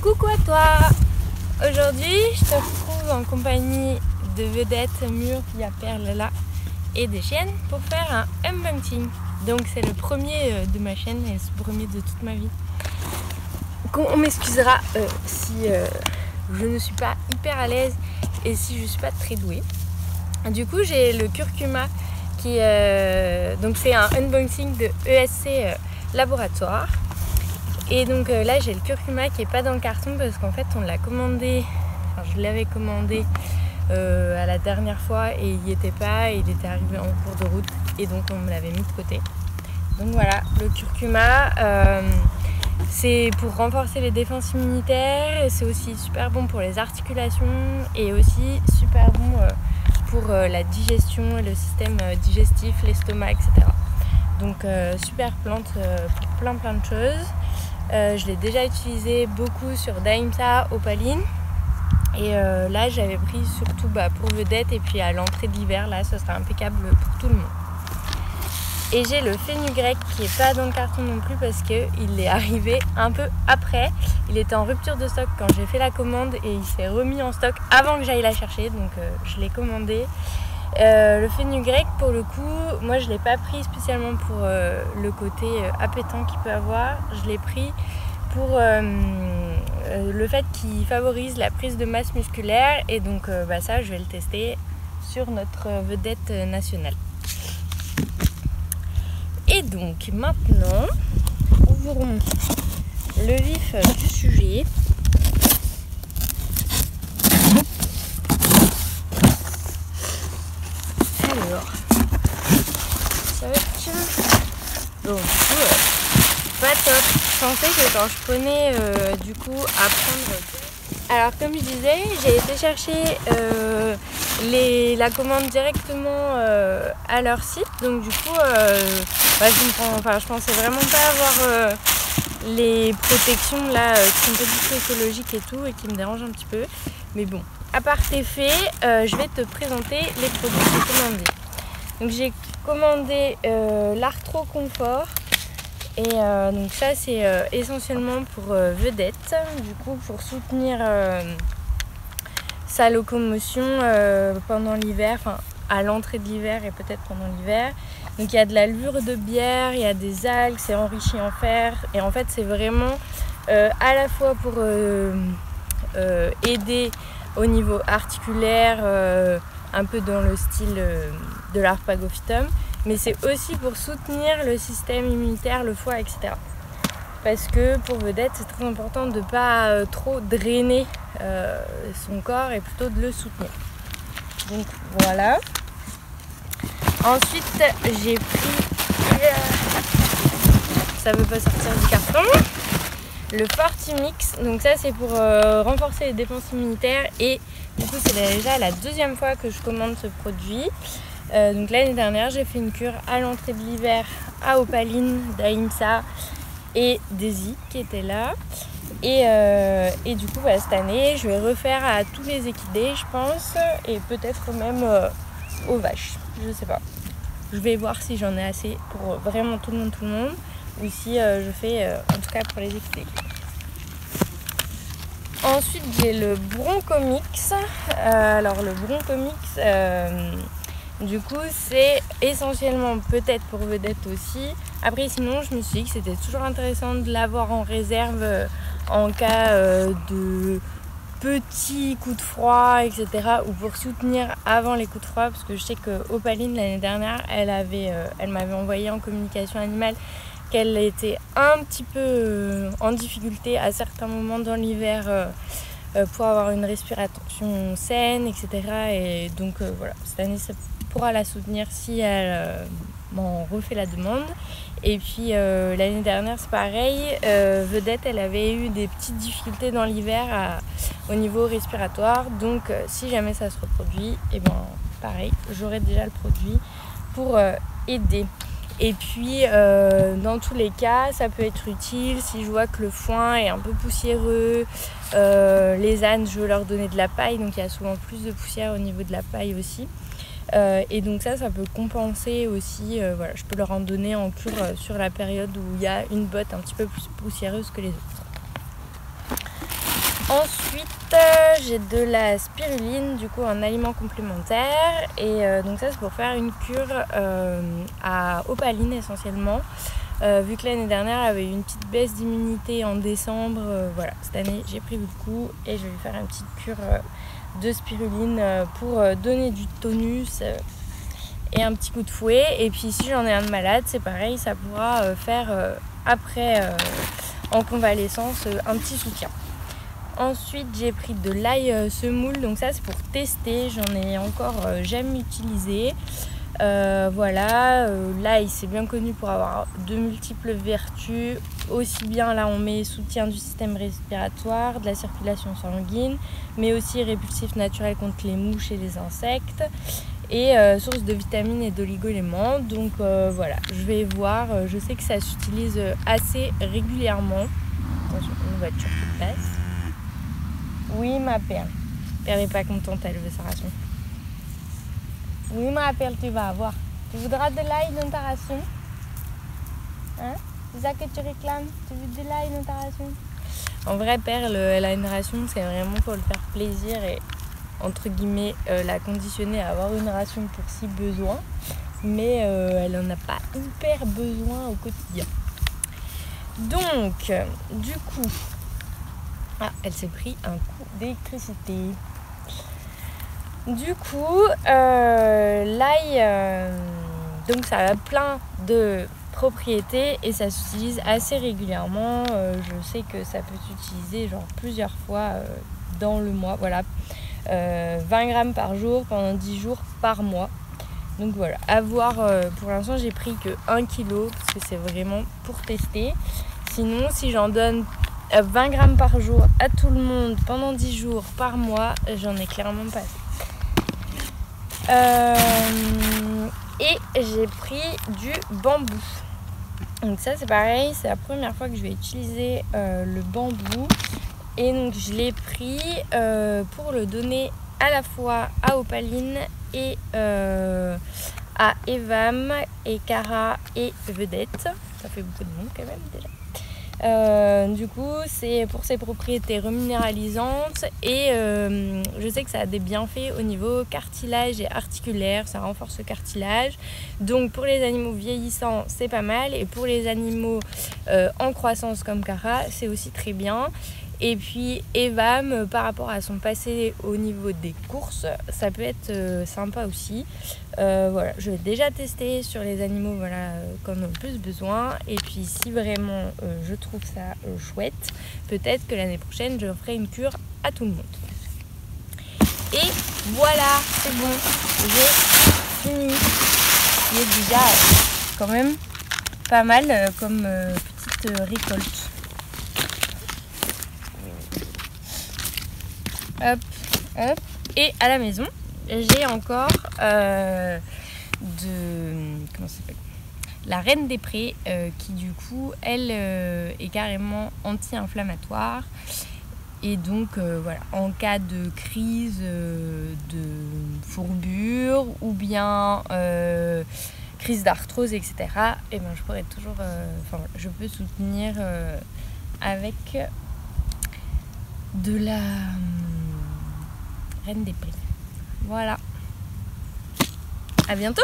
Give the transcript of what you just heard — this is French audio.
Coucou à toi! Aujourd'hui, je te retrouve en compagnie de Vedette, Mur, Perle et des chiennes pour faire un unboxing. Donc c'est le premier de ma chaîne et le premier de toute ma vie. On m'excusera si je ne suis pas hyper à l'aise et si je suis pas très douée. Du coup, j'ai le curcuma qui donc c'est un unboxing de ESC Laboratoire. Et donc là j'ai le curcuma qui est pas dans le carton parce qu'en fait on l'a commandé, enfin je l'avais commandé à la dernière fois et il n'y était pas, et il était arrivé en cours de route et donc on me l'avait mis de côté. Donc voilà, le curcuma c'est pour renforcer les défenses immunitaires et c'est aussi super bon pour les articulations et aussi super bon pour la digestion et le système digestif, l'estomac, etc. Donc super plante pour plein de choses. Je l'ai déjà utilisé beaucoup sur Daimsa, Opaline. Et là j'avais pris surtout pour Vedette et puis à l'entrée de l'hiver, là ce sera impeccable pour tout le monde. Et j'ai le fenugrec qui est pas dans le carton non plus parce qu'il est arrivé un peu après. Il était en rupture de stock quand j'ai fait la commande et il s'est remis en stock avant que j'aille la chercher, donc je l'ai commandé. Le fenugrec pour le coup, moi je l'ai pas pris spécialement pour le côté appétant qu'il peut avoir. Je l'ai pris pour le fait qu'il favorise la prise de masse musculaire et donc ça je vais le tester sur notre vedette nationale. Et donc maintenant ouvrons le vif du sujet. Alors, ça va être bon, du coup, pas top. Je pensais que quand je prenais du coup à prendre. Alors comme je disais, j'ai été chercher la commande directement à leur site. Donc du coup, je pensais vraiment pas avoir les protections là qui sont pas du tout écologiques et tout et qui me dérangent un petit peu. Mais bon. À part tes faits, je vais te présenter les produits que j'ai commandés. Donc j'ai commandé l'Arthro Confort et donc ça c'est essentiellement pour Vedette, du coup pour soutenir sa locomotion pendant l'hiver, enfin à l'entrée de l'hiver et peut-être pendant l'hiver. Donc il y a de la levure de bière, il y a des algues, c'est enrichi en fer et en fait c'est vraiment à la fois pour aider au niveau articulaire, un peu dans le style de l'Arpagophytum, mais c'est aussi pour soutenir le système immunitaire, le foie, etc. Parce que pour Vedette, c'est très important de ne pas trop drainer son corps et plutôt de le soutenir. Donc voilà. Ensuite, j'ai pris... ça ne veut pas sortir du carton. Le Fortimix, donc ça c'est pour renforcer les défenses immunitaires et du coup c'est déjà la deuxième fois que je commande ce produit. Donc l'année dernière j'ai fait une cure à l'entrée de l'hiver à Opaline, Daimsa et Daisy qui étaient là. Et du coup cette année je vais refaire à tous les équidés je pense et peut-être même aux vaches, je sais pas. Je vais voir si j'en ai assez pour vraiment tout le monde. Ou si je fais en tout cas pour les équidés. Ensuite j'ai le Broncomix. Alors le Broncomix du coup c'est essentiellement peut-être pour Vedette aussi. Après sinon je me suis dit que c'était toujours intéressant de l'avoir en réserve en cas de petits coups de froid, etc. ou pour soutenir avant les coups de froid parce que je sais que Opaline l'année dernière elle m'avait envoyé en communication animale qu'elle était un petit peu en difficulté à certains moments dans l'hiver pour avoir une respiration saine, etc. Et donc voilà, cette année ça pourra la soutenir si elle m'en refait la demande. Et puis l'année dernière c'est pareil, Vedette elle avait eu des petites difficultés dans l'hiver au niveau respiratoire. Donc si jamais ça se reproduit, et pareil, j'aurai déjà le produit pour aider. Et puis dans tous les cas ça peut être utile si je vois que le foin est un peu poussiéreux, les ânes je veux leur donner de la paille, donc il y a souvent plus de poussière au niveau de la paille aussi. Et donc ça peut compenser aussi, je peux leur en donner en cure sur la période où il y a une botte un petit peu plus poussiéreuse que les autres. Ensuite, j'ai de la spiruline, du coup un aliment complémentaire. Et donc ça c'est pour faire une cure à opaline essentiellement. Vu que l'année dernière elle avait eu une petite baisse d'immunité en décembre, voilà, cette année j'ai prévu le coup et je vais lui faire une petite cure de spiruline pour donner du tonus et un petit coup de fouet. Et puis si j'en ai un de malade, c'est pareil, ça pourra faire après en convalescence un petit soutien. Ensuite j'ai pris de l'ail semoule, donc ça c'est pour tester, j'en ai encore jamais utilisé. Voilà, l'ail c'est bien connu pour avoir de multiples vertus, aussi bien là on met soutien du système respiratoire, de la circulation sanguine, mais aussi répulsif naturel contre les mouches et les insectes, et source de vitamines et d'oligo-éléments. Donc voilà, je vais voir, je sais que ça s'utilise assez régulièrement. Attention, une voiture qui passe. Oui ma perle, elle n'est pas contente, elle veut sa ration. Oui ma perle, tu vas avoir. Tu voudras de l'ail dans ta ration? Hein? C'est ça que tu réclames? Tu veux de l'ail dans ta ration? En vrai, Perle, elle a une ration, c'est vraiment pour le faire plaisir et entre guillemets la conditionner à avoir une ration pour si besoin. Mais elle en a pas hyper besoin au quotidien. Donc, du coup... Ah, elle s'est pris un coup d'électricité. Du coup, l'ail, donc ça a plein de propriétés et ça s'utilise assez régulièrement. Je sais que ça peut s'utiliser genre plusieurs fois dans le mois. Voilà, 20 grammes par jour pendant 10 jours par mois. Donc voilà, à voir. Pour l'instant, j'ai pris que 1 kg parce que c'est vraiment pour tester. Sinon, si j'en donne 20 grammes par jour à tout le monde pendant 10 jours par mois, j'en ai clairement pas assez. Et j'ai pris du bambou. Donc ça c'est pareil, c'est la première fois que je vais utiliser le bambou. Et donc je l'ai pris pour le donner à la fois à Opaline et à Evam et Cara et Vedette. Ça fait beaucoup de monde quand même déjà. Du coup c'est pour ses propriétés reminéralisantes et je sais que ça a des bienfaits au niveau cartilage et articulaire, ça renforce le cartilage, donc pour les animaux vieillissants c'est pas mal et pour les animaux en croissance comme Cara c'est aussi très bien. Et puis Evam, par rapport à son passé au niveau des courses, ça peut être sympa aussi. Voilà, je vais déjà tester sur les animaux voilà, qu'on a le plus besoin. Et puis si vraiment je trouve ça chouette, peut-être que l'année prochaine je ferai une cure à tout le monde. Et voilà, c'est bon, j'ai fini. Il est déjà quand même pas mal comme petite récolte. Hop, hop. Et à la maison, j'ai encore comment ça s'appelle, la reine des prés qui du coup elle est carrément anti-inflammatoire et donc voilà, en cas de crise de fourbure ou bien crise d'arthrose etc, et ben je pourrais toujours je peux soutenir avec de la reine des prés. Voilà. À bientôt!